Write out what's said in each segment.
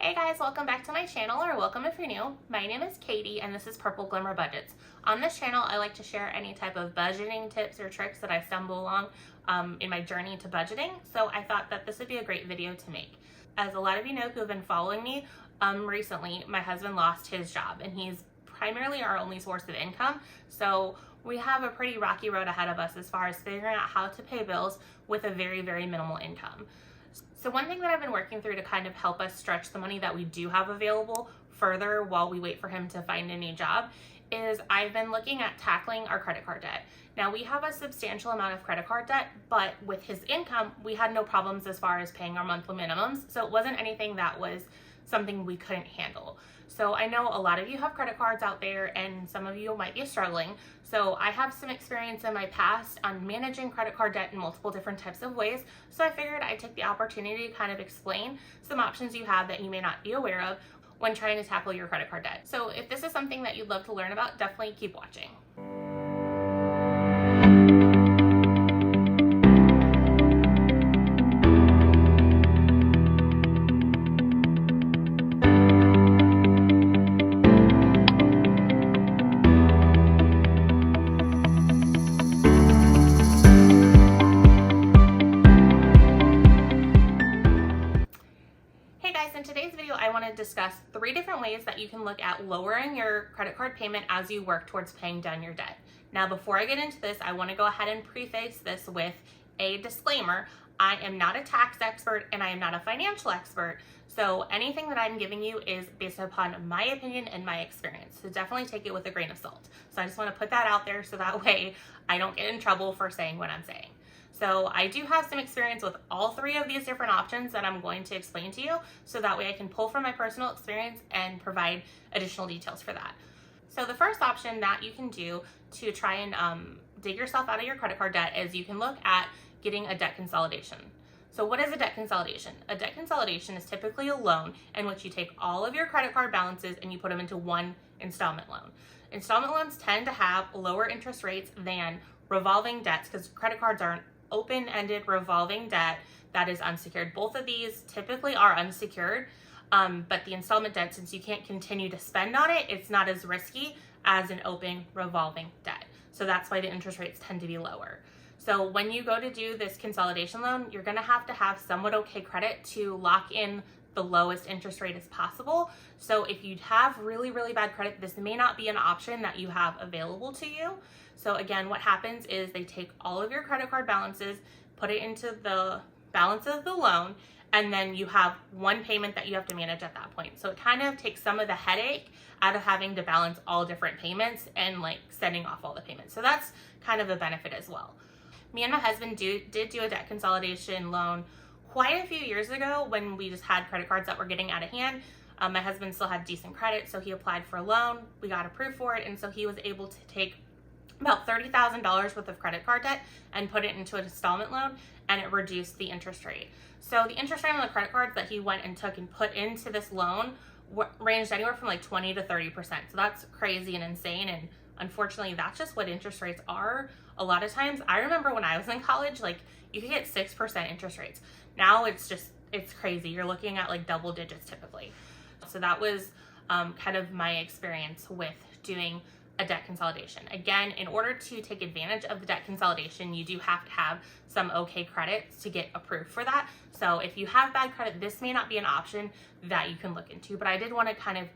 Hey guys, welcome back to my channel, or welcome if you're new. My name is Katie and this is Purple Glimmer Budgets. On this channel, I like to share any type of budgeting tips or tricks that I stumble along in my journey to budgeting. So I thought that this would be a great video to make. As a lot of you know who have been following me recently, my husband lost his job and he's primarily our only source of income. So we have a pretty rocky road ahead of us as far as figuring out how to pay bills with a very, very minimal income. So one thing that I've been working through to kind of help us stretch the money that we do have available further while we wait for him to find a new job is I've been looking at tackling our credit card debt. Now we have a substantial amount of credit card debt, but with his income, we had no problems as far as paying our monthly minimums. So it wasn't anything that was something we couldn't handle. So I know a lot of you have credit cards out there and some of you might be struggling. So I have some experience in my past on managing credit card debt in multiple different types of ways. So I figured I'd take the opportunity to kind of explain some options you have that you may not be aware of when trying to tackle your credit card debt. So if this is something that you'd love to learn about, definitely keep watching. In today's video, I want to discuss 3 different ways that you can look at lowering your credit card payment as you work towards paying down your debt. Now, before I get into this, I want to go ahead and preface this with a disclaimer. I am not a tax expert and I am not a financial expert. So anything that I'm giving you is based upon my opinion and my experience. So definitely take it with a grain of salt. So I just want to put that out there so that way I don't get in trouble for saying what I'm saying. So I do have some experience with all 3 of these different options that I'm going to explain to you, so that way I can pull from my personal experience and provide additional details for that. So the first option that you can do to try and dig yourself out of your credit card debt is you can look at getting a debt consolidation. So what is a debt consolidation? A debt consolidation is typically a loan in which you take all of your credit card balances and you put them into one installment loan. Installment loans tend to have lower interest rates than revolving debts because credit cards are an open-ended revolving debt that is unsecured. Both of these typically are unsecured, but the installment debt, since you can't continue to spend on it, it's not as risky as an open revolving debt. So that's why the interest rates tend to be lower. So when you go to do this consolidation loan, you're gonna have to have somewhat okay credit to lock in the lowest interest rate as possible. So if you have really, really bad credit, this may not be an option that you have available to you. So again, what happens is they take all of your credit card balances, put it into the balance of the loan, and then you have one payment that you have to manage at that point. So it kind of takes some of the headache out of having to balance all different payments and like sending off all the payments. So that's kind of a benefit as well. Me and my husband did do a debt consolidation loan quite a few years ago when we just had credit cards that were getting out of hand. My husband still had decent credit, so he applied for a loan. We got approved for it, and so he was able to take about $30,000 worth of credit card debt and put it into an installment loan, and it reduced the interest rate. So the interest rate on the credit cards that he went and took and put into this loan ranged anywhere from like 20 to 30%. So that's crazy and insane, and unfortunately that's just what interest rates are a lot of times. I remember when I was in college, like you could get 6% interest rates. Now it's crazy. You're looking at like double digits typically. So that was kind of my experience with doing a debt consolidation. Again, in order to take advantage of the debt consolidation, you do have to have some okay credits to get approved for that. So if you have bad credit, this may not be an option that you can look into, but I did want to kind of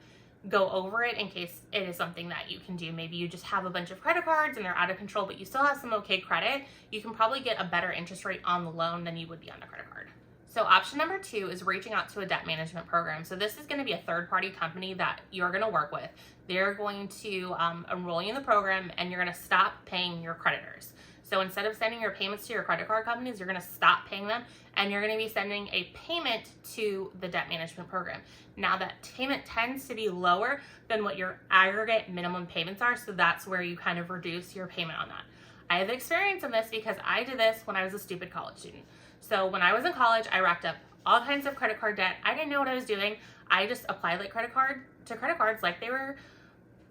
go over it in case it is something that you can do. Maybe you just have a bunch of credit cards and they're out of control, but you still have some okay credit. You can probably get a better interest rate on the loan than you would be on the credit card. So option number 2 is reaching out to a debt management program. So this is going to be a third-party company that you're going to work with. They're going to enroll you in the program, and you're going to stop paying your creditors. So instead of sending your payments to your credit card companies, you're going to stop paying them, and you're going to be sending a payment to the debt management program. Now that payment tends to be lower than what your aggregate minimum payments are, so that's where you kind of reduce your payment on that. I have experience in this because I did this when I was a stupid college student. So when I was in college, I racked up all kinds of credit card debt. I didn't know what I was doing. I just applied like credit cards like they were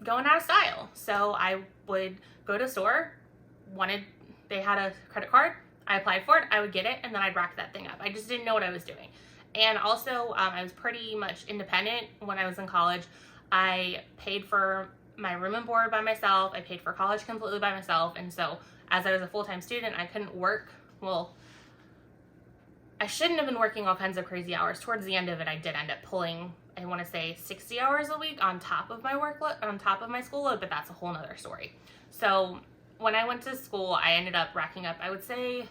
going out of style. So I would go to a store, they had a credit card, I applied for it, I would get it, and then I'd rack that thing up. I just didn't know what I was doing. And also, I was pretty much independent when I was in college. I paid for my room and board by myself. I paid for college completely by myself. And so as I was a full-time student, I couldn't work. Well, I shouldn't have been working all kinds of crazy hours. Towards the end of it, I did end up pulling, I want to say 60 hours a week on top of my on top of my school load, but that's a whole nother story. So when I went to school, I ended up racking up, I would say,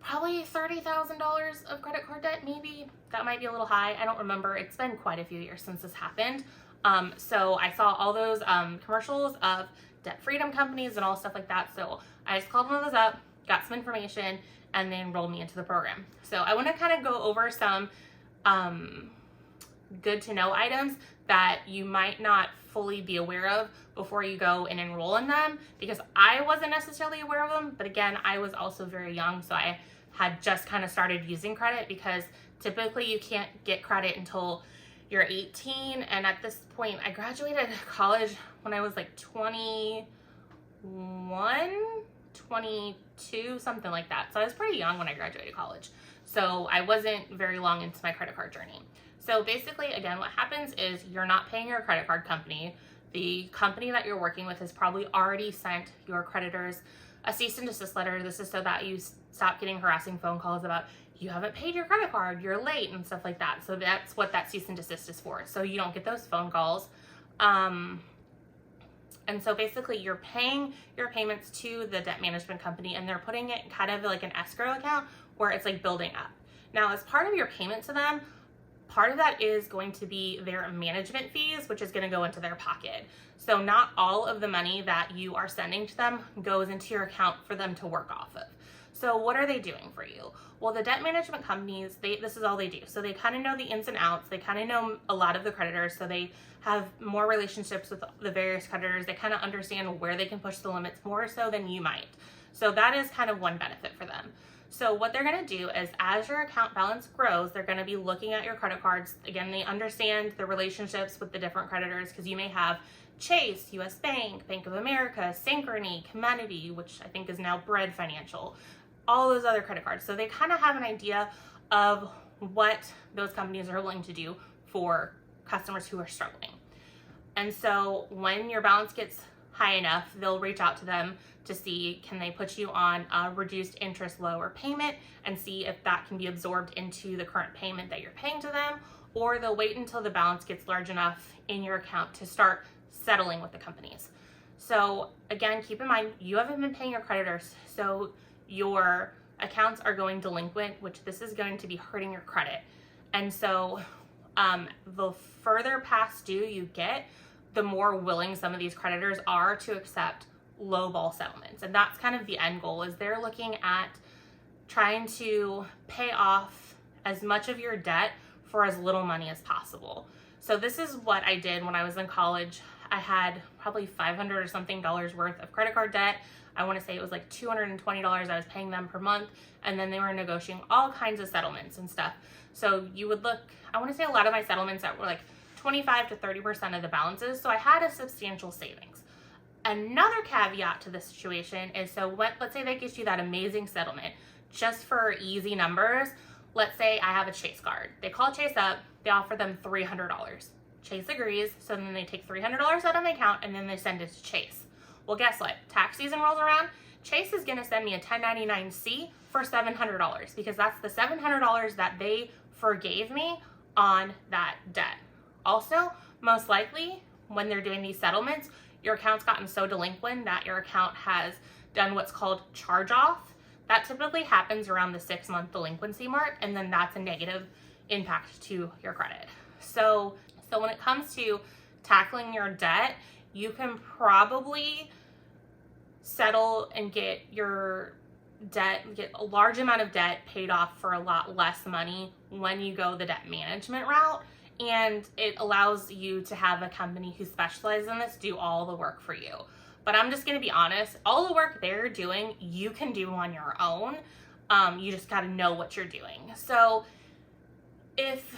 probably $30,000 of credit card debt, maybe. That might be a little high. I don't remember. It's been quite a few years since this happened. So I saw all those commercials of debt freedom companies and all stuff like that. So I just called one of those up, got some information, and they enrolled me into the program. So I want to kind of go over some good to know items that you might not fully be aware of before you go and enroll in them, because I wasn't necessarily aware of them. But again, I was also very young, so I had just kind of started using credit, because typically you can't get credit until you're 18. And at this point, I graduated college when I was like 21, 22, something like that. So I was pretty young when I graduated college. So I wasn't very long into my credit card journey. So basically, again, what happens is you're not paying your credit card company. The company that you're working with has probably already sent your creditors a cease and desist letter. This is so that you stop getting harassing phone calls about you haven't paid your credit card, you're late, and stuff like that. So that's what that cease and desist is for. So you don't get those phone calls. And so basically you're paying your payments to the debt management company, and they're putting it kind of like an escrow account where it's like building up. Now, as part of your payment to them, part of that is going to be their management fees, which is going to go into their pocket. So not all of the money that you are sending to them goes into your account for them to work off of. So what are they doing for you? Well, the debt management companies, this is all they do. So they kind of know the ins and outs. They kind of know a lot of the creditors. So they have more relationships with the various creditors. They kind of understand where they can push the limits more so than you might. So that is kind of one benefit for them. So what they're going to do is, as your account balance grows, they're going to be looking at your credit cards. Again, they understand the relationships with the different creditors, because you may have Chase, US Bank, Bank of America, Synchrony, Comenity, which I think is now Bread Financial, all those other credit cards. So they kind of have an idea of what those companies are willing to do for customers who are struggling. And so when your balance gets high enough, they'll reach out to them to see, can they put you on a reduced interest lower payment, and see if that can be absorbed into the current payment that you're paying to them, or they'll wait until the balance gets large enough in your account to start settling with the companies. So again, keep in mind, you haven't been paying your creditors, so your accounts are going delinquent, which this is going to be hurting your credit. And so the further past due you get, the more willing some of these creditors are to accept low ball settlements. And that's kind of the end goal, is they're looking at trying to pay off as much of your debt for as little money as possible. So this is what I did when I was in college. I had probably $500 or something worth of credit card debt. I want to say it was like $220 I was paying them per month. And then they were negotiating all kinds of settlements and stuff. So you would look, I want to say a lot of my settlements that were like 25 to 30% of the balances. So I had a substantial savings. Another caveat to this situation is, so let's say they get you that amazing settlement, just for easy numbers. Let's say I have a Chase card. They call Chase up, they offer them $300. Chase agrees, so then they take $300 out of my account and then they send it to Chase. Well, guess what? Tax season rolls around, Chase is gonna send me a 1099-C for $700, because that's the $700 that they forgave me on that debt. Also, most likely, when they're doing these settlements, your account's gotten so delinquent that your account has done what's called charge off. That typically happens around the 6-month delinquency mark, and then that's a negative impact to your credit. So when it comes to tackling your debt, you can probably settle and get your debt, get a large amount of debt paid off for a lot less money when you go the debt management route. And it allows you to have a company who specializes in this do all the work for you. But I'm just going to be honest, all the work they're doing, you can do on your own. You just got to know what you're doing. So if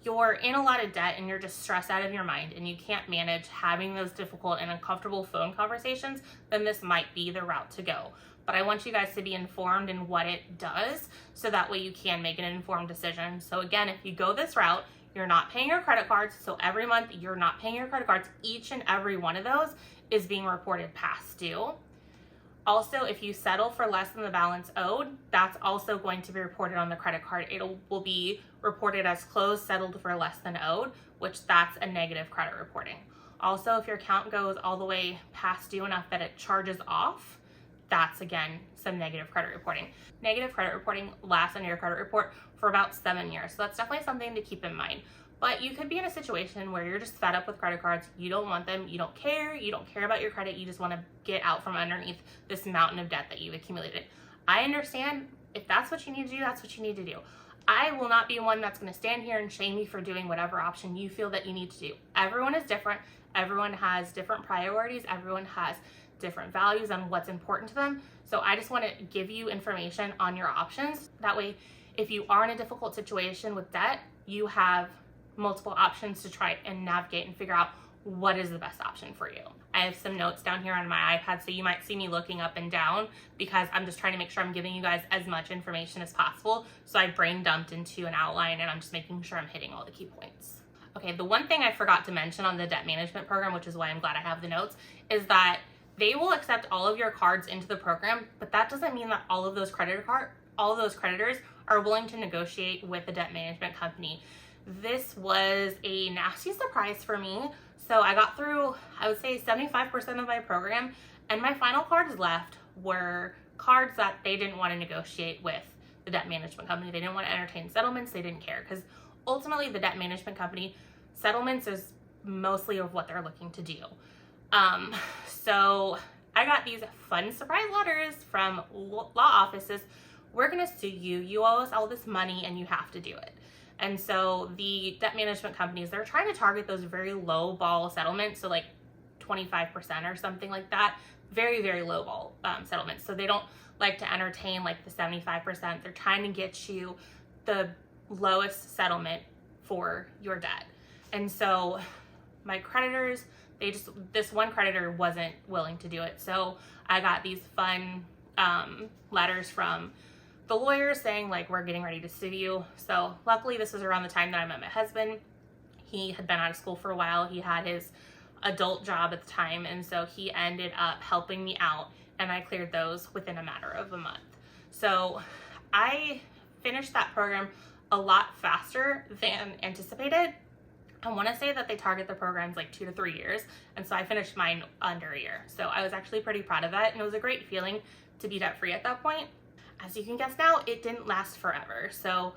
you're in a lot of debt and you're just stressed out of your mind and you can't manage having those difficult and uncomfortable phone conversations, then this might be the route to go. but I want you guys to be informed in what it does so that way you can make an informed decision. So again, if you go this route, you're not paying your credit cards. So every month you're not paying your credit cards. Each and every one of those is being reported past due. Also, if you settle for less than the balance owed, that's also going to be reported on the credit card. It will be reported as closed, settled for less than owed, which that's a negative credit reporting. Also, if your account goes all the way past due enough that it charges off, that's again some negative credit reporting. Negative credit reporting lasts on your credit report for about 7 years. So that's definitely something to keep in mind. But you could be in a situation where you're just fed up with credit cards. You don't want them. You don't care about your credit. You just want to get out from underneath this mountain of debt that you've accumulated. I understand if that's what you need to do, that's what you need to do. I will not be one that's going to stand here and shame you for doing whatever option you feel that you need to do. Everyone is different. Everyone has different priorities. Everyone has different values on what's important to them. So I just want to give you information on your options. That way, if you are in a difficult situation with debt, you have multiple options to try and navigate and figure out what is the best option for you. I have some notes down here on my iPad, so you might see me looking up and down because I'm just trying to make sure I'm giving you guys as much information as possible. So I brain dumped into an outline and I'm just making sure I'm hitting all the key points. Okay, the one thing I forgot to mention on the debt management program, which is why I'm glad I have the notes, is that they will accept all of your cards into the program, but that doesn't mean that all of those creditors are willing to negotiate with the debt management company. This was a nasty surprise for me. So I got through, I would say 75% of my program, and my final cards left were cards that they didn't want to negotiate with the debt management company. They didn't want to entertain settlements. They didn't care because ultimately the debt management company, settlements is mostly of what they're looking to do. So I got these fun surprise letters from law offices. We're going to sue you. You owe us all this money and you have to do it. And so the debt management companies, they're trying to target those very low ball settlements. So like 25% or something like that. Very, very low ball settlements. So they don't like to entertain like the 75%. They're trying to get you the lowest settlement for your debt. And so my creditors, this one creditor wasn't willing to do it. So I got these fun letters from the lawyers saying like, we're getting ready to sue you. So luckily this was around the time that I met my husband. He had been out of school for a while. He had his adult job at the time. And so he ended up helping me out and I cleared those within a matter of a month. So I finished that program a lot faster than anticipated. I want to say that they target the programs like 2 to 3 years. And so I finished mine under a year. So I was actually pretty proud of that. And it was a great feeling to be debt free at that point. As you can guess now, it didn't last forever. So,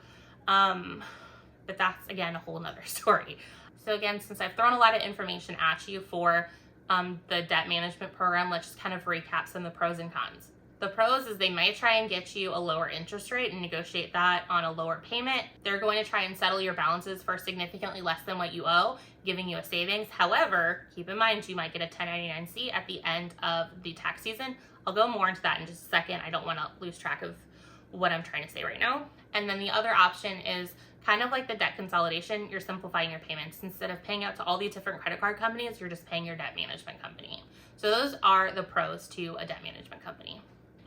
but that's again, a whole nother story. So again, since I've thrown a lot of information at you for the debt management program, let's just kind of recap some of the pros and cons. The pros is they might try and get you a lower interest rate and negotiate that on a lower payment. They're going to try and settle your balances for significantly less than what you owe, giving you a savings. However, keep in mind, you might get a 1099-C at the end of the tax season. I'll go more into that in just a second. I don't want to lose track of what I'm trying to say right now. And then the other option is kind of like the debt consolidation. You're simplifying your payments. Instead of paying out to all these different credit card companies, you're just paying your debt management company. So those are the pros to a debt management company.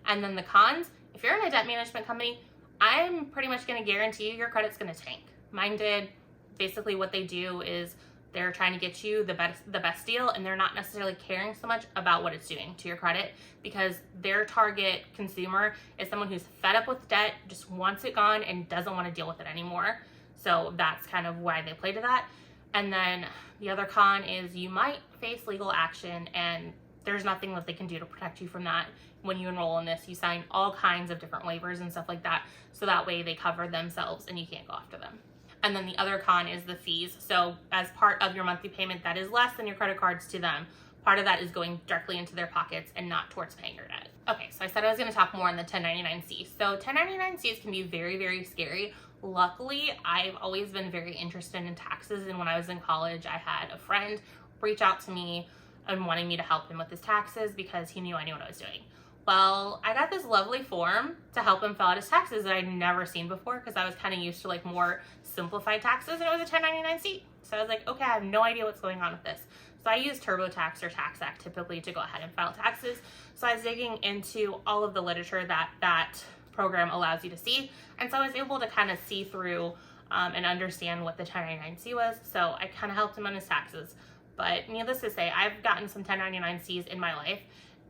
And then the cons, if you're in a debt management company, I'm pretty much going to guarantee you your credit's going to tank. Mine did. Basically what they do is they're trying to get you the best deal, and they're not necessarily caring so much about what it's doing to your credit because their target consumer is someone who's fed up with debt, just wants it gone, and doesn't want to deal with it anymore. So that's kind of why they play to that. And then the other con is you might face legal action, and there's nothing that they can do to protect you from that. When you enroll in this, you sign all kinds of different waivers and stuff like that, so that way they cover themselves and you can't go after them. And then the other con is the fees. So as part of your monthly payment that is less than your credit cards to them, part of that is going directly into their pockets and not towards paying your debt. Okay, so I said I was going to talk more on the 1099-C. So 1099-Cs can be very, very scary. Luckily, I've always been very interested in taxes, and when I was in college, I had a friend reach out to me and wanting me to help him with his taxes because he knew I knew what I was doing. Well, I got this lovely form to help him fill out his taxes that I'd never seen before because I was kind of used to like more simplified taxes, and it was a 1099-C. So I was like, okay, I have no idea what's going on with this. So I use TurboTax or Tax Act typically to go ahead and file taxes. So I was digging into all of the literature that program allows you to see. And so I was able to kind of see through and understand what the 1099-C was. So I kind of helped him on his taxes. But needless to say, I've gotten some 1099-Cs in my life,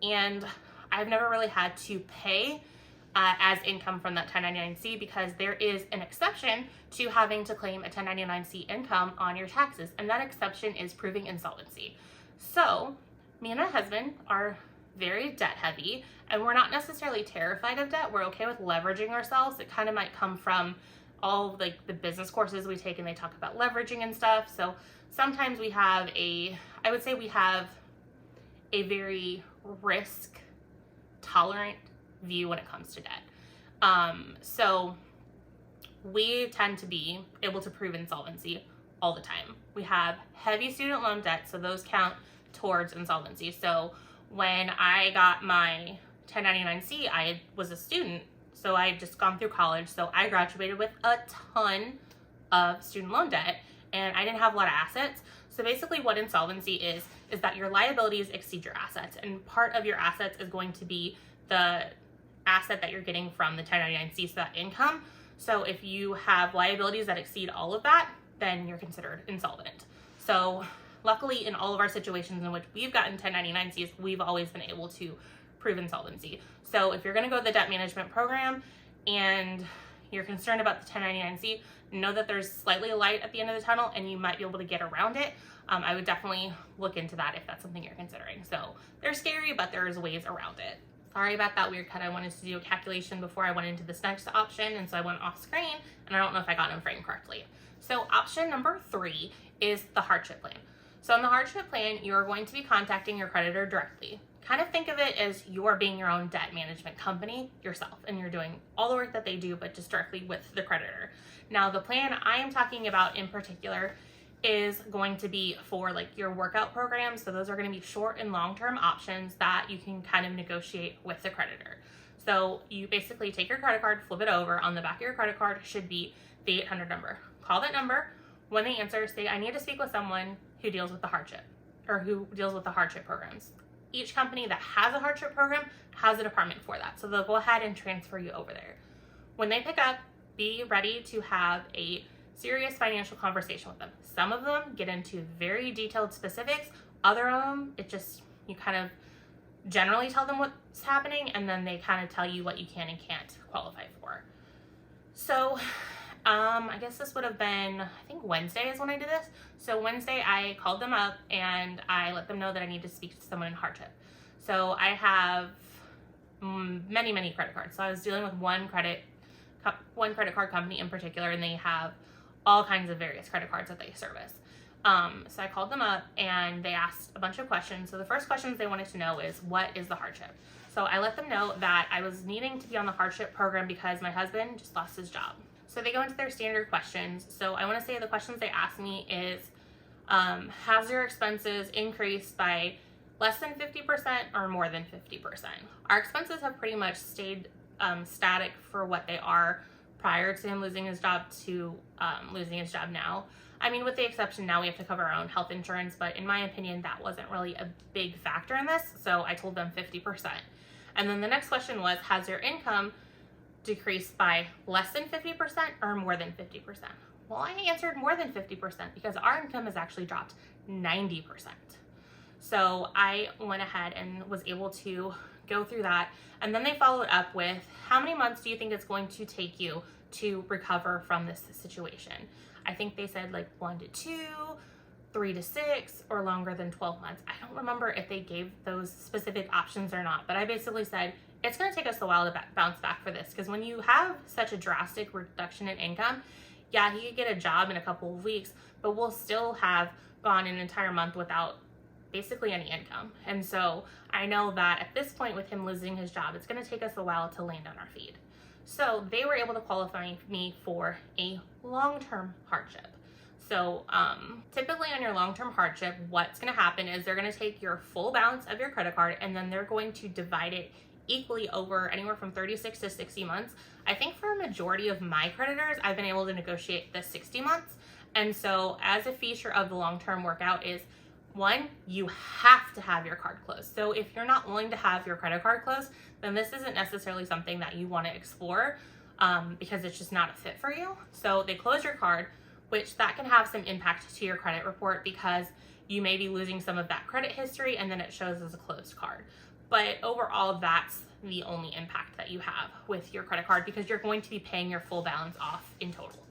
and I've never really had to pay as income from that 1099-C because there is an exception to having to claim a 1099-C income on your taxes, and that exception is proving insolvency. So me and my husband are very debt heavy, and we're not necessarily terrified of debt. We're okay with leveraging ourselves. It kind of might come from all like the business courses we take, and they talk about leveraging and stuff. So sometimes we have I would say we have a very risk tolerant view when it comes to debt. So we tend to be able to prove insolvency all the time. We have heavy student loan debt, so those count towards insolvency. So when I got my 1099-C, I was a student, so I had just gone through college. So I graduated with a ton of student loan debt, and I didn't have a lot of assets. So basically what insolvency is that your liabilities exceed your assets, and part of your assets is going to be the asset that you're getting from the 1099-C, so that income. So if you have liabilities that exceed all of that, then you're considered insolvent. So luckily in all of our situations in which we've gotten 1099-Cs, we've always been able to prove insolvency. So if you're going to go the debt management program and you're concerned about the 1099-C, know that there's slightly a light at the end of the tunnel and you might be able to get around it. I would definitely look into that if that's something you're considering. So they're scary, but there's ways around it. Sorry about that weird cut. I wanted to do a calculation before I went into this next option, and so I went off screen, and I don't know if I got them framed correctly. So option number 3 is the hardship plan. So in the hardship plan, you're going to be contacting your creditor directly. Kind of think of it as you're being your own debt management company yourself, and you're doing all the work that they do, but just directly with the creditor. Now, the plan I am talking about in particular is going to be for like your workout programs. So those are going to be short and long-term options that you can kind of negotiate with the creditor. So you basically take your credit card, flip it over. On the back of your credit card should be the 800 number. Call that number. When they answer, say, I need to speak with someone who deals with the hardship, or who deals with the hardship programs. Each company that has a hardship program has a department for that. So they'll go ahead and transfer you over there. When they pick up, be ready to have a serious financial conversation with them. Some of them get into very detailed specifics. Other of them, you kind of generally tell them what's happening, and then they kind of tell you what you can and can't qualify for. So I guess this would have been, I think Wednesday is when I did this. So Wednesday I called them up and I let them know that I need to speak to someone in hardship. So I have many credit cards. So I was dealing with one credit card company in particular, and they have all kinds of various credit cards that they service. So I called them up and they asked a bunch of questions. So the first questions they wanted to know is, what is the hardship? So I let them know that I was needing to be on the hardship program because my husband just lost his job. So they go into their standard questions. So I want to say the questions they asked me is, has your expenses increased by less than 50% or more than 50%? Our expenses have pretty much stayed static for what they are prior to him losing his job to losing his job now. I mean, with the exception now we have to cover our own health insurance, but in my opinion, that wasn't really a big factor in this. So I told them 50%. And then the next question was, has your income decreased by less than 50% or more than 50%? Well, I answered more than 50% because our income has actually dropped 90%. So I went ahead and was able to go through that. And then they followed up with, how many months do you think it's going to take you to recover from this situation? I think they said like 1 to 2, 3 to 6, or longer than 12 months. I don't remember if they gave those specific options or not, but I basically said, it's going to take us a while to bounce back for this, because when you have such a drastic reduction in income, yeah, he could get a job in a couple of weeks, but we'll still have gone an entire month without basically any income. And so I know that at this point with him losing his job, it's going to take us a while to land on our feet. So they were able to qualify me for a long-term hardship. So typically on your long-term hardship, what's going to happen is they're going to take your full balance of your credit card and then they're going to divide it equally over anywhere from 36 to 60 months. I think for a majority of my creditors, I've been able to negotiate the 60 months. And so as a feature of the long-term workout is, one, you have to have your card closed. So if you're not willing to have your credit card closed, then this isn't necessarily something that you want to explore because it's just not a fit for you. So they close your card, which that can have some impact to your credit report because you may be losing some of that credit history and then it shows as a closed card. But overall, that's the only impact that you have with your credit card because you're going to be paying your full balance off in total.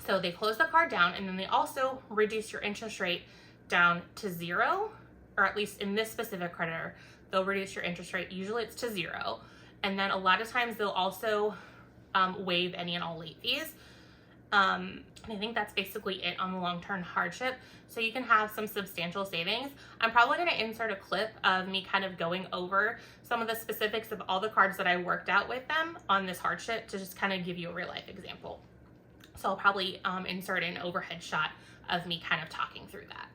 So they close the card down, and then they also reduce your interest rate down to 0, or at least in this specific creditor, they'll reduce your interest rate. Usually it's to 0. And then a lot of times they'll also waive any and all late fees. And I think that's basically it on the long-term hardship. So you can have some substantial savings. I'm probably going to insert a clip of me kind of going over some of the specifics of all the cards that I worked out with them on this hardship to just kind of give you a real life example. So I'll probably insert an overhead shot of me kind of talking through that.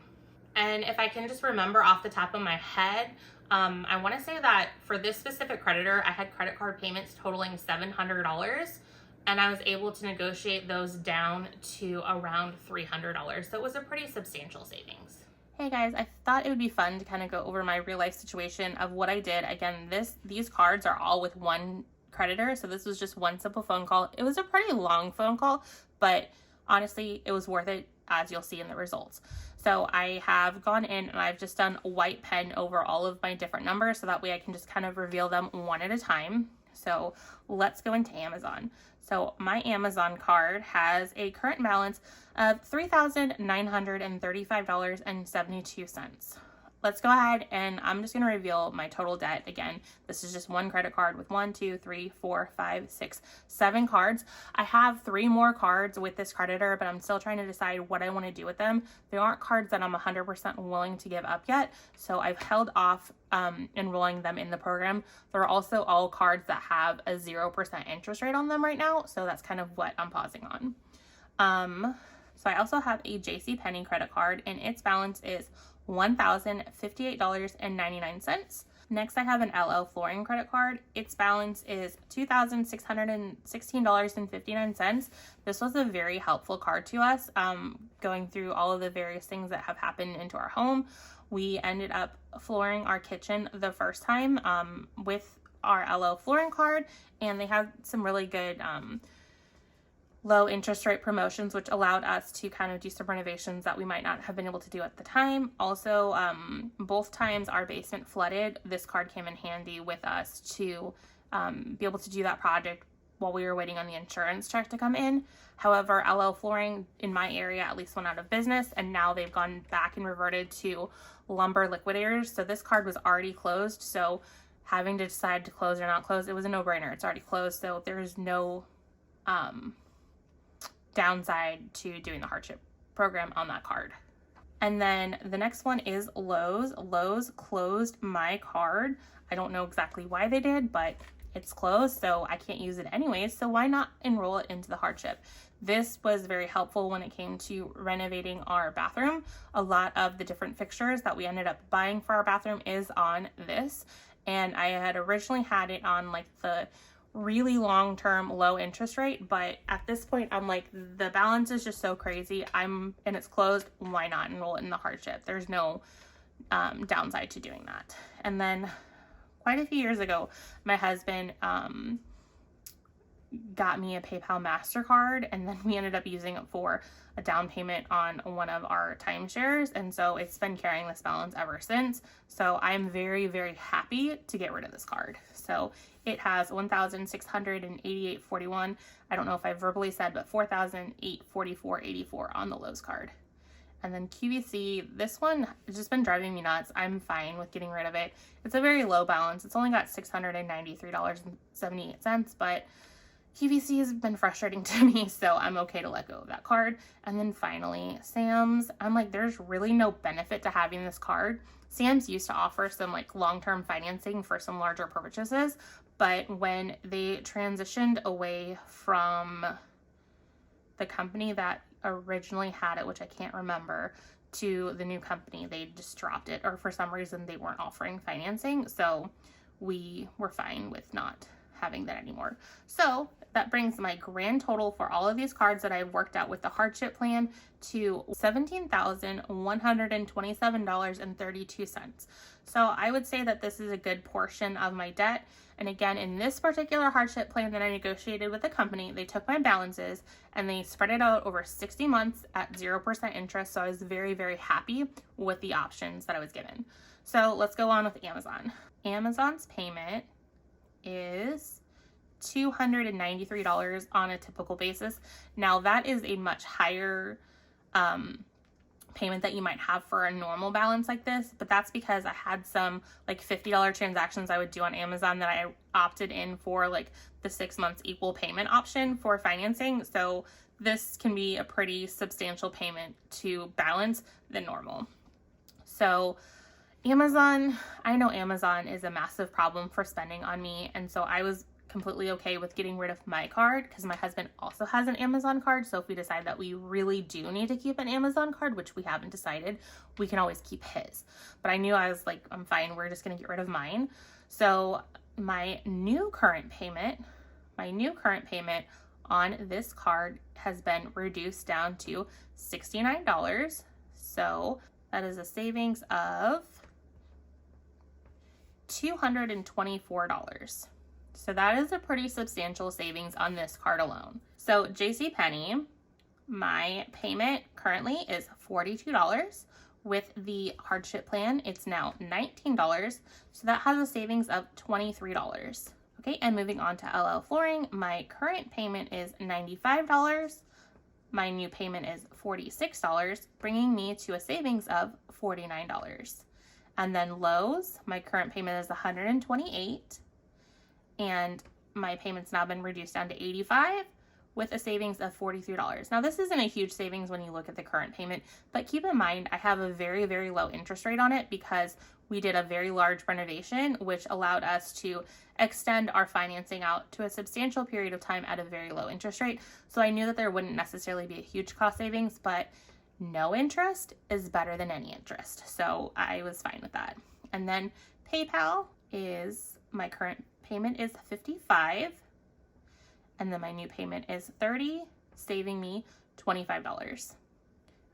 And if I can just remember off the top of my head, I want to say that for this specific creditor, I had credit card payments totaling $700, and I was able to negotiate those down to around $300. So it was a pretty substantial savings. Hey guys, I thought it would be fun to kind of go over my real life situation of what I did. Again, these cards are all with one creditor, so this was just one simple phone call. It was a pretty long phone call, but honestly, it was worth it, as you'll see in the results. So I have gone in and I've just done a white pen over all of my different numbers so that way I can just kind of reveal them one at a time. So let's go into Amazon. So my Amazon card has a current balance of $3,935.72. Let's go ahead and I'm just going to reveal my total debt. Again, this is just one credit card with 1, 2, 3, 4, 5, 6, 7 cards. I have 3 more cards with this creditor, but I'm still trying to decide what I want to do with them. They aren't cards that I'm 100% willing to give up yet, so I've held off enrolling them in the program. They're also all cards that have a 0% interest rate on them right now, so that's kind of what I'm pausing on. So I also have a JCPenney credit card, and its balance is $1,058.99. Next, I have an LL Flooring credit card. Its balance is $2,616.59. This was a very helpful card to us, going through all of the various things that have happened into our home. We ended up flooring our kitchen the first time with our LL Flooring card, and they had some really good low interest rate promotions, which allowed us to kind of do some renovations that we might not have been able to do at the time. Also, both times our basement flooded, this card came in handy with us to be able to do that project while we were waiting on the insurance check to come in. However, LL Flooring in my area at least went out of business, and now they've gone back and reverted to lumber liquidators. So this card was already closed, so having to decide to close or not close, it was a no-brainer. It's already closed, so there is no downside to doing the hardship program on that card. And then the next one is Lowe's. Lowe's closed my card. I don't know exactly why they did, but it's closed, so I can't use it anyways, so why not enroll it into the hardship? This was very helpful when it came to renovating our bathroom. A lot of the different fixtures that we ended up buying for our bathroom is on this, and I had originally had it on like the really long-term low interest rate, but at this point I'm like, the balance is just so crazy, and it's closed, why not enroll it in the hardship? There's no downside to doing that. And then quite a few years ago, my husband got me a PayPal MasterCard, and then we ended up using it for a down payment on one of our timeshares, and so it's been carrying this balance ever since. So I'm very, very happy to get rid of this card. So it has $1,688.41. I don't know if I verbally said, but $4,844.84 on the Lowe's card. And then QVC, this one has just been driving me nuts. I'm fine with getting rid of it. It's a very low balance. It's only got $693.78, but QVC has been frustrating to me, so I'm okay to let go of that card. And then finally, Sam's. I'm like, there's really no benefit to having this card. Sam's used to offer some like long-term financing for some larger purchases, but when they transitioned away from the company that originally had it, which I can't remember, to the new company, they just dropped it, or for some reason they weren't offering financing, so we were fine with not having that anymore. So that brings my grand total for all of these cards that I've worked out with the hardship plan to $17,127.32. So I would say that this is a good portion of my debt. And again, in this particular hardship plan that I negotiated with the company, they took my balances and they spread it out over 60 months at 0% interest. So I was very, very happy with the options that I was given. So let's go on with Amazon. Amazon's payment is $293 on a typical basis. Now that is a much higher payment that you might have for a normal balance like this, but that's because I had some like $50 transactions I would do on Amazon that I opted in for like the 6 months equal payment option for financing. So this can be a pretty substantial payment to balance than normal. So Amazon, I know Amazon is a massive problem for spending on me, and so I was completely okay with getting rid of my card because my husband also has an Amazon card. So if we decide that we really do need to keep an Amazon card, which we haven't decided, we can always keep his. But I knew I was like, I'm fine, we're just gonna get rid of mine. So my new current payment on this card has been reduced down to $69. So that is a savings of $224. So that is a pretty substantial savings on this card alone. So JCPenney, my payment currently is $42. With the hardship plan, it's now $19. So that has a savings of $23. Okay, and moving on to LL Flooring, my current payment is $95. My new payment is $46, bringing me to a savings of $49. And then Lowe's, my current payment is $128. And my payment's now been reduced down to $85 with a savings of $43. Now this isn't a huge savings when you look at the current payment, but keep in mind I have a very, very low interest rate on it because we did a very large renovation, which allowed us to extend our financing out to a substantial period of time at a very low interest rate. So I knew that there wouldn't necessarily be a huge cost savings, but no interest is better than any interest. So I was fine with that. And then PayPal is my current payment is $55, and then my new payment is $30, saving me $25.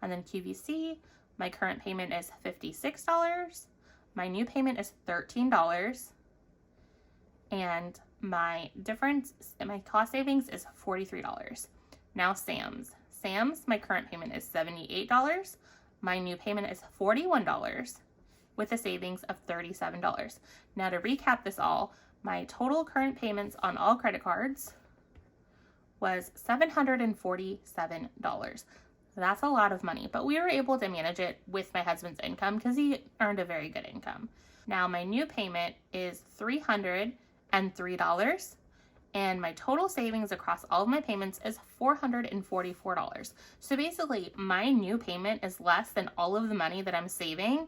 And then QVC, my current payment is $56, my new payment is $13, and my cost savings is $43. Now Sam's, my current payment is $78, my new payment is $41, with a savings of $37. Now to recap this all, my total current payments on all credit cards was $747. That's a lot of money, but we were able to manage it with my husband's income because he earned a very good income. Now my new payment is $303, and my total savings across all of my payments is $444. So basically my new payment is less than all of the money that I'm saving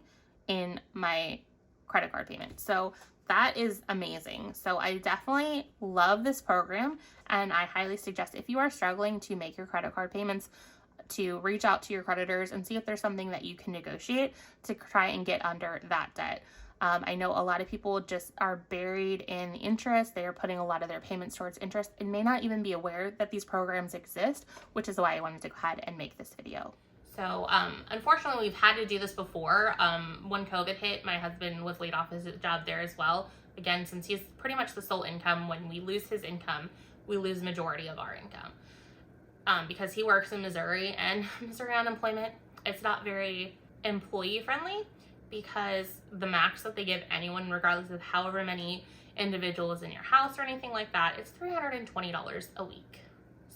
in my credit card payment. So that is amazing. So I definitely love this program, and I highly suggest if you are struggling to make your credit card payments to reach out to your creditors and see if there's something that you can negotiate to try and get under that debt. I know a lot of people just are buried in the interest. They are putting a lot of their payments towards interest and may not even be aware that these programs exist, which is why I wanted to go ahead and make this video. So unfortunately, we've had to do this before. When COVID hit, my husband was laid off his job there as well. Again, since he's pretty much the sole income, when we lose his income, we lose majority of our income. Because he works in Missouri, and Missouri unemployment, it's not very employee friendly because the max that they give anyone, regardless of however many individuals in your house or anything like that, it's $320 a week.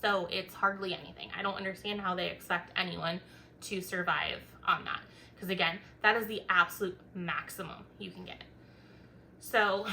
So it's hardly anything. I don't understand how they expect anyone to survive on that. Because again, that is the absolute maximum you can get. So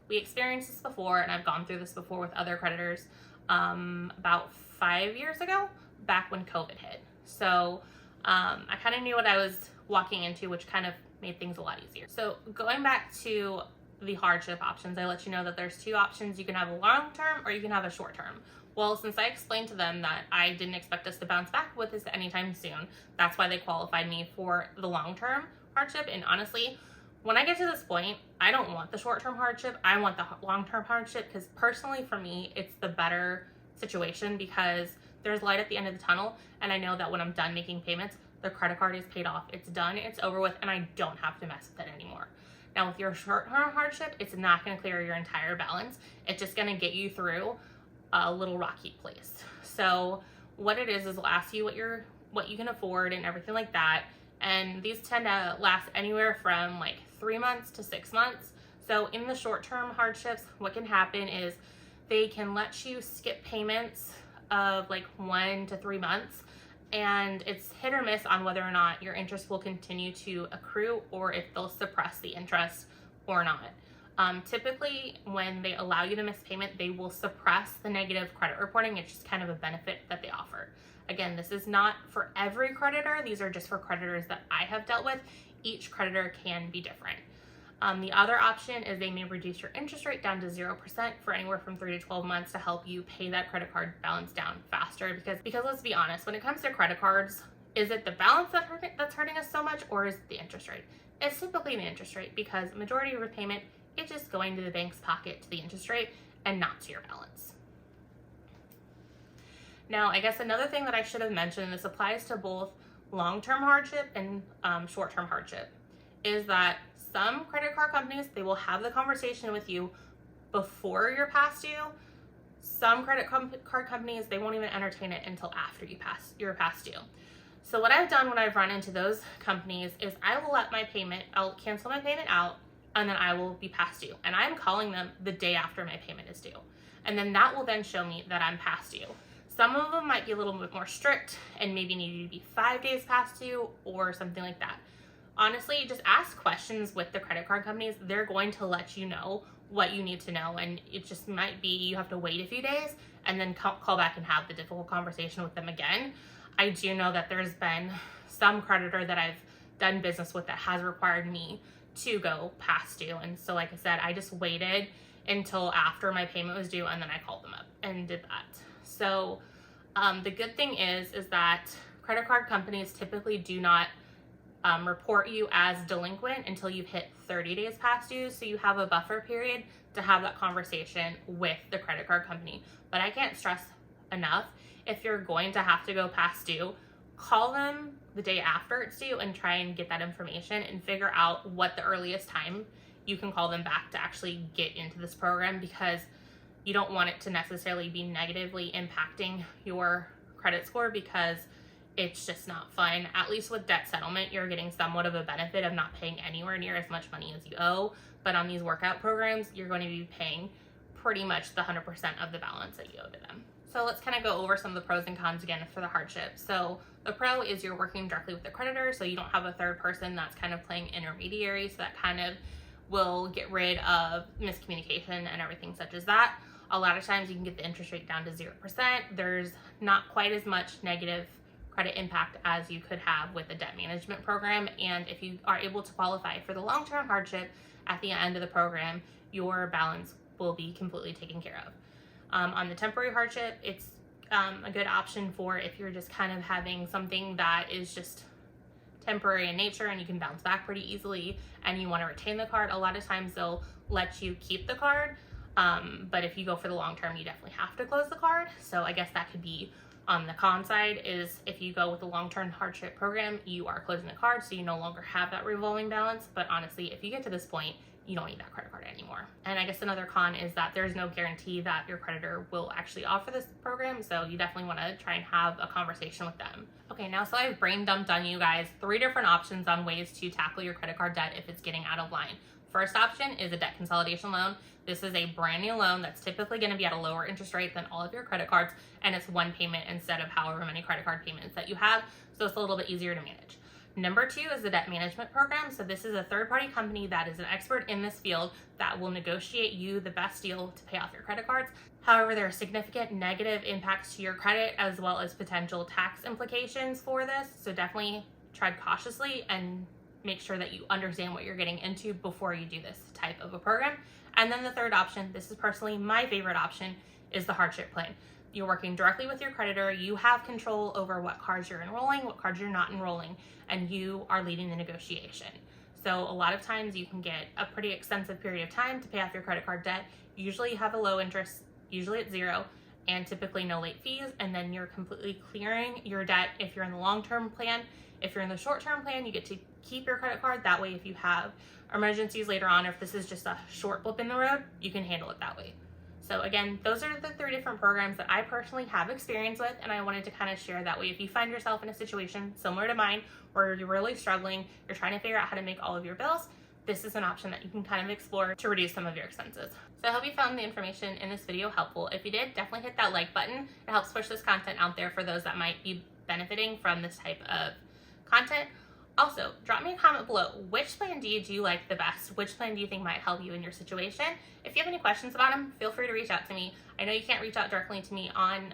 we experienced this before, and I've gone through this before with other creditors about 5 years ago, back when COVID hit. So I kind of knew what I was walking into, which kind of made things a lot easier. So going back to the hardship options, I let you know that there's two options. You can have a long term or you can have a short term. Well, since I explained to them that I didn't expect us to bounce back with this anytime soon, that's why they qualified me for the long-term hardship. And honestly, When I get to this point, I don't want the short-term hardship. I want the long-term hardship, because personally for me, it's the better situation, because there's light at the end of the tunnel, and I know that when I'm done making payments, the credit card is paid off, it's done, it's over with, and I don't have to mess with it anymore. Now with your short-term hardship, it's not going to clear your entire balance. It's just going to get you through a little rocky place. So what it is it'll ask you what you can afford and everything like that. And these tend to last anywhere from like 3 months to 6 months. So in the short-term hardships, what can happen is they can let you skip payments of like 1 to 3 months, and it's hit or miss on whether or not your interest will continue to accrue or if they'll suppress the interest or not. Typically, when they allow you to miss payment, they will suppress the negative credit reporting. It's just kind of a benefit that they offer. Again, this is not for every creditor. These are just for creditors that I have dealt with. Each creditor can be different. The other option is they may reduce your interest rate down to 0% for anywhere from 3 to 12 months to help you pay that credit card balance down faster. Because let's be honest, when it comes to credit cards, is it the balance that's hurting us so much, or is it the interest rate? It's typically the interest rate, because the majority of repayment is just going to the bank's pocket to the interest rate and not to your balance. Now, I guess another thing that I should have mentioned, and this applies to both long-term hardship and short-term hardship, is that some credit card companies, they will have the conversation with you before you're past due. Some credit card companies, they won't even entertain it until after you're past due. So what I've done when I've run into those companies is I will I'll cancel my payment out, and then I will be past due. And I'm calling them the day after my payment is due. And then that will then show me that I'm past due. Some of them might be a little bit more strict and maybe need you to be 5 days past due or something like that. Honestly, just ask questions with the credit card companies. They're going to let you know what you need to know, and it just might be you have to wait a few days and then call back and have the difficult conversation with them again. I do know that there's been some creditor that I've done business with that has required me to go past due, and so like I said, I just waited until after my payment was due, and then I called them up and did that. So the good thing is that credit card companies typically do not report you as delinquent until you've hit 30 days past due, so you have a buffer period to have that conversation with the credit card company. But I can't stress enough, if you're going to have to go past due, call them the day after it's due and try and get that information and figure out what the earliest time you can call them back to actually get into this program, because you don't want it to necessarily be negatively impacting your credit score, because it's just not fun. At least with debt settlement, you're getting somewhat of a benefit of not paying anywhere near as much money as you owe. But on these workout programs, you're going to be paying pretty much the 100% of the balance that you owe to them. So let's kind of go over some of the pros and cons again for the hardship. So the pro is you're working directly with the creditor, so you don't have a third person that's kind of playing intermediary, so that kind of will get rid of miscommunication and everything such as that. A lot of times you can get the interest rate down to 0%. There's not quite as much negative credit impact as you could have with a debt management program. And if you are able to qualify for the long-term hardship at the end of the program, your balance will be completely taken care of. On the temporary hardship, it's a good option for if you're just kind of having something that is just temporary in nature and you can bounce back pretty easily and you want to retain the card. A lot of times they'll let you keep the card, but if you go for the long term, you definitely have to close the card. So I guess that could be on the con side, is if you go with the long-term hardship program, you are closing the card, so you no longer have that revolving balance. But honestly, if you get to this point, you don't need that credit card anymore. And I guess another con is that there's no guarantee that your creditor will actually offer this program, so you definitely want to try and have a conversation with them. Okay, now so I've brain dumped on you guys 3 different options on ways to tackle your credit card debt if it's getting out of line. First option is a debt consolidation loan. This is a brand new loan that's typically going to be at a lower interest rate than all of your credit cards, and it's one payment instead of however many credit card payments that you have, so it's a little bit easier to manage. Number 2 is the debt management program. So this is a third-party company that is an expert in this field that will negotiate you the best deal to pay off your credit cards. However, there are significant negative impacts to your credit as well as potential tax implications for this, so definitely tread cautiously and make sure that you understand what you're getting into before you do this type of a program. And then the third option, this is personally my favorite option, is the hardship plan. You're working directly with your creditor. You have control over what cards you're enrolling, what cards you're not enrolling, and you are leading the negotiation. So a lot of times you can get a pretty extensive period of time to pay off your credit card debt. Usually you have a low interest, usually it's zero, and typically no late fees, and then you're completely clearing your debt if you're in the long-term plan. If you're in the short-term plan, you get to keep your credit card. That way, if you have emergencies later on, or if this is just a short blip in the road, you can handle it that way. So again, those are the 3 different programs that I personally have experience with, and I wanted to kind of share that way. If you find yourself in a situation similar to mine, where you're really struggling, you're trying to figure out how to make all of your bills, this is an option that you can kind of explore to reduce some of your expenses. So I hope you found the information in this video helpful. If you did, definitely hit that like button. It helps push this content out there for those that might be benefiting from this type of content. Also, drop me a comment below. Which plan do you like the best? Which plan do you think might help you in your situation? If you have any questions about them, feel free to reach out to me. I know you can't reach out directly to me on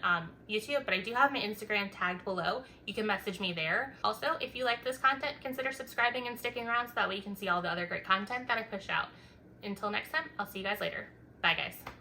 YouTube, but I do have my Instagram tagged below. You can message me there. Also, if you like this content, consider subscribing and sticking around so that way you can see all the other great content that I push out. Until next time, I'll see you guys later. Bye, guys.